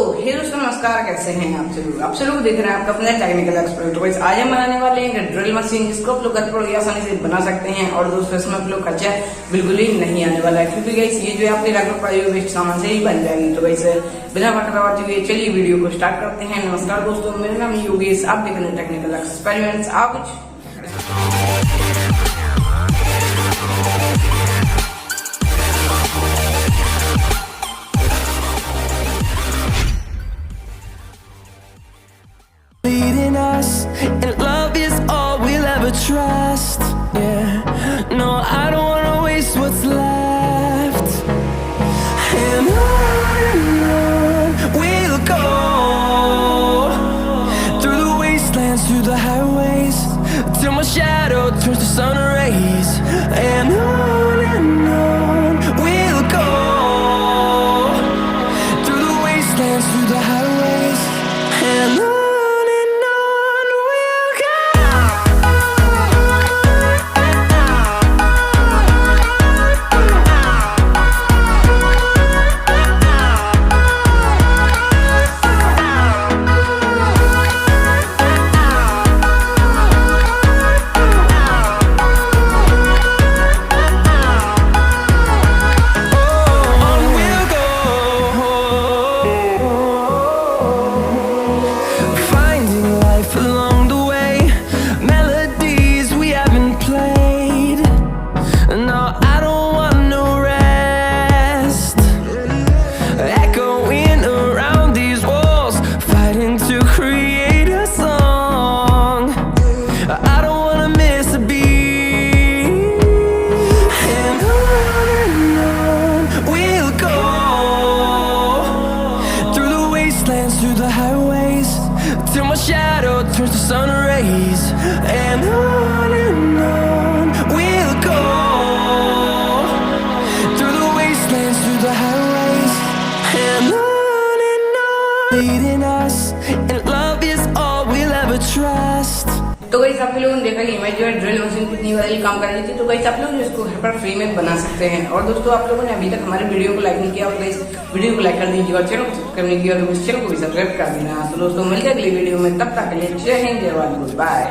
हे दोस्तों नमस्कार, कैसे हैं आप सब लोग देख रहे हैं आपका अपना टेक्निकल एक्सपर्ट। तो आज हम बनाने वाले हैं ड्रिल मशीन, जिसको आप लोग घर पर आसानी से बना सकते हैं और दोस्तों इसमें आप लोग खर्चा बिल्कुल ही नहीं आने वाला है, क्योंकि गाइस ये जो है आपके लगभग पड़े हुए वेस्ट सामान से ही बन जाएंगे। तो गाइस बिना बटरवाते हुए चलिए वीडियो को स्टार्ट करते हैं। नमस्कार दोस्तों, मेरा नाम योगेश, आप देख रहे हैं टेक्निकल एक्सपेरिमेंट्स। आप कुछ leading us, and love is all we'll ever trust. Yeah, no, I don't wanna waste what's left. And on we'll go, through the wastelands, through the highways, till my shadow turns to sun rays. And on we'll go, through the wastelands, through the highways, and on. Through the highways, till my shadow turns to sun rays. And on we'll go, through the wastelands, through the highways, and on leading us, and love is all we'll ever trust. तो guys आप लोगों ने देखा कि मैं जो है drill machine कितनी वाली काम कर रही थी। तो गाइस आप लोग इसको घर पर फ्री में बना सकते हैं। और दोस्तों आप लोगों ने अभी तक हमारे वीडियो को लाइक नहीं किया, और गाइस वीडियो को लाइक कर दीजिए और चैनल को सब्सक्राइब नहीं किया और चैनल को भी सब्सक्राइब कर देना। तो दोस्तों मिलते हैं अगली वीडियो में, तब तक के लिए जय हिंद, जय भारत, गुड बाय।